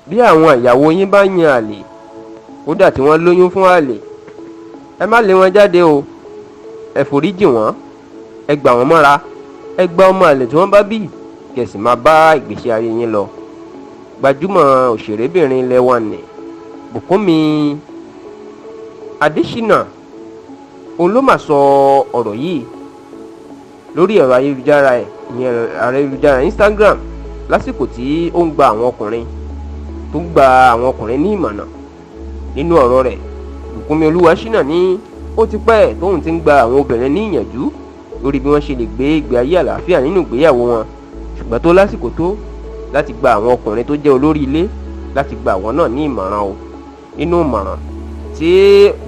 bí àwọn ìyàwó yín bá yan àlè kódà tí wọ́n lóyún fún àlè, ẹ má lé wọn jáde o, ẹ foríjì wọ́n, ẹ gbà wọ́n mọ́ra, ẹ gba ọmọ àlè tí wọ́n bá bí, kẹ̀sì máa bá ìgbésí ayé yín lọ. Gbajúmọ̀ òṣèrébìnrin ilẹ̀ wa nì Bukunmi Adésínà òun ló mà sọ ọ̀rọ̀ yìí lórí ẹ̀rọ ayélujára ẹ̀, ìyẹn ẹ̀rọ ayélujára Instagram, lásìkò tí ó ń gba àwọn ọkùnrin ní ìmọ̀ràn. Nínú ọ̀rọ̀ rẹ̀, Bukunmi Oluwasina ní ó ti pẹ́ tóun ti ń gba àwọn obìnrin ní ìyànjú lórí bí wọ́n ṣe lè gbé ìgbé ayé àlàáfíà nínú ìgbéyàwó wọn, ṣùgbọ́n tó lásìkò tó láti gba àwọn ọkùnrin tó jẹ́ olórí ilé láti gba àwọn náà ní ìmọ̀ràn o. Nínú ìmọ̀ràn tí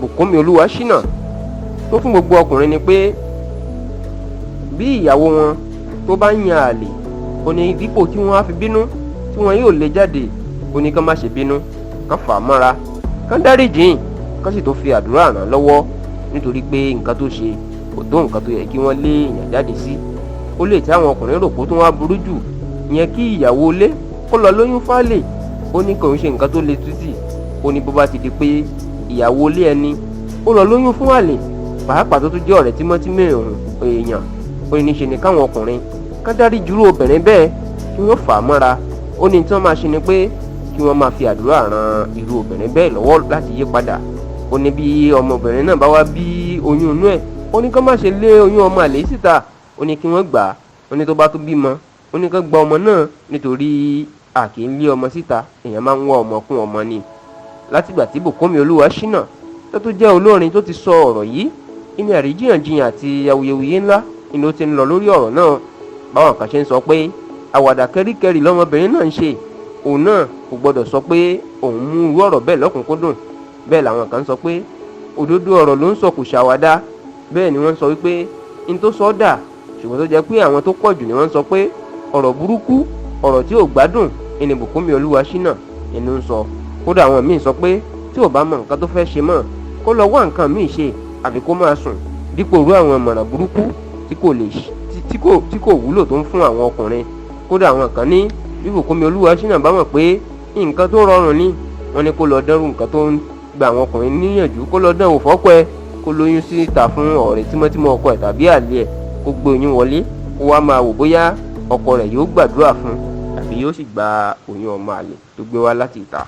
Bukunmi Oluwasina tó fún gbogbo ọkùnrin ni pé bí ìyàwó wọn tó bá yan àlè, ó ní dípò tí wọ́n á fi bínú tí wọ́n yóò lé jáde, ó ní kán má ṣe bínú, kán fà á mọ́ra, kán dáríjìn, kán sì tó fi àdúrà ràn lọ́wọ́, nítorí pé nǹkan tó ṣe kò tó nǹkan tó yẹ kí wọ́n lé èèyàn jáde sí. Ó lè tí àwọn ọkùnrin rò pé tó wá burú jù ìyẹn kí ìyàwó ilé kó lọ lóyún fálè, ó ní kò ń ṣe nǹkan tó le tútì. Ó ní bó bá ti di pé ìyàwó ilé ẹni ó lọ lóyún fún àlè, pàápàá tó tún jẹ́ ọ̀rẹ́ tímọ́tímọ́ èèyàn, ó ní ṣe ni káwọn ọkùnrin ká dárí jùrú obìnrin bẹ́ẹ̀ kí wọ́n fà á mọ́ra. Ó ní tí wọ́n máa ṣe ni pé kí wọ́n máa fi àdúrà ran irú obìnrin bẹ́ẹ̀ lọ́wọ́ láti yí padà. Ó ní bí ọmọbìnrin náà bá wá bí oyún inú ẹ̀, ó ní kán má ṣe lé oyún ọmọ àlè síta, ó ní kí wọ́n gbà á. Ó ní tó bá tún bímọ, ó ní kán gba ọmọ náà, nítorí a kì í lé ọmọ síta, èèyàn máa ń wá ọmọ kún ọmọ ni. Látìgbà tí Bukunmi Oluwasina tó tún jẹ́ olórin tó ti sọ ọ̀rọ̀ yìí, ìní àríjìyànjiyàn àti awuyewuye ńlá ni ó ti ń lọ lórí ọ̀rọ̀ náà. Báwọn kan ṣe ń sọ pé àwàdà kẹ́ríkẹ́rí lọ́mọbìnrin náà ń ṣe, òun náà kò gbọdọ̀ sọ pé òun mú irú ọ̀rọ̀ bẹ́ẹ̀ lọ́kùnkúndùn. Bẹ́ẹ̀ làwọn kan sọ pé òdodo ọ̀rọ̀ ló ń sọ kò ṣàwàdà. Bẹ́ẹ̀ ni wọ́n sọ wípé n tó sọ dà, ṣùgbọ́n tó jẹ́ pé àwọn tó pọ̀ jù ni wọ́n sọ pé ọ̀rọ̀ burúkú, ọ̀rọ̀ tí ò gbádùn ni Bukunmi Oluwasina ẹnu ń sọ. Kódà àwọn míì sọ pé tí ò bá mọ nǹkan tó fẹ́ ṣe mọ́, kó lọ wá nǹkan míì ṣe àbí kó máa sùn dípò irú àwọn ìmọ̀ràn burúkú tí kò wúlò tó ń fún àwọn ọkùnrin. Kódà àwọn kan ní bí Bukunmi Oluwasina bá mọ̀ pé nǹkan tó rọrùn ni, wọ́n ní kó lọ dẹ́rù nǹkan tó ń gba àwọn ọkùnrin níyànjú, kó lọ dánwò fọ́kọ ẹ̀, kó lóyún síta fún ọ̀rẹ́ tímọ́tímọ́ ọkọ ẹ̀ tàbí àlè ẹ̀, kó gbé oyún wọlé, kó wá máa wò bóyá ọkọ rẹ̀ yóò gbàdúrà fún tàbí yóò sì gba oyún ọmọ àlè tó gbé wá láti ìta.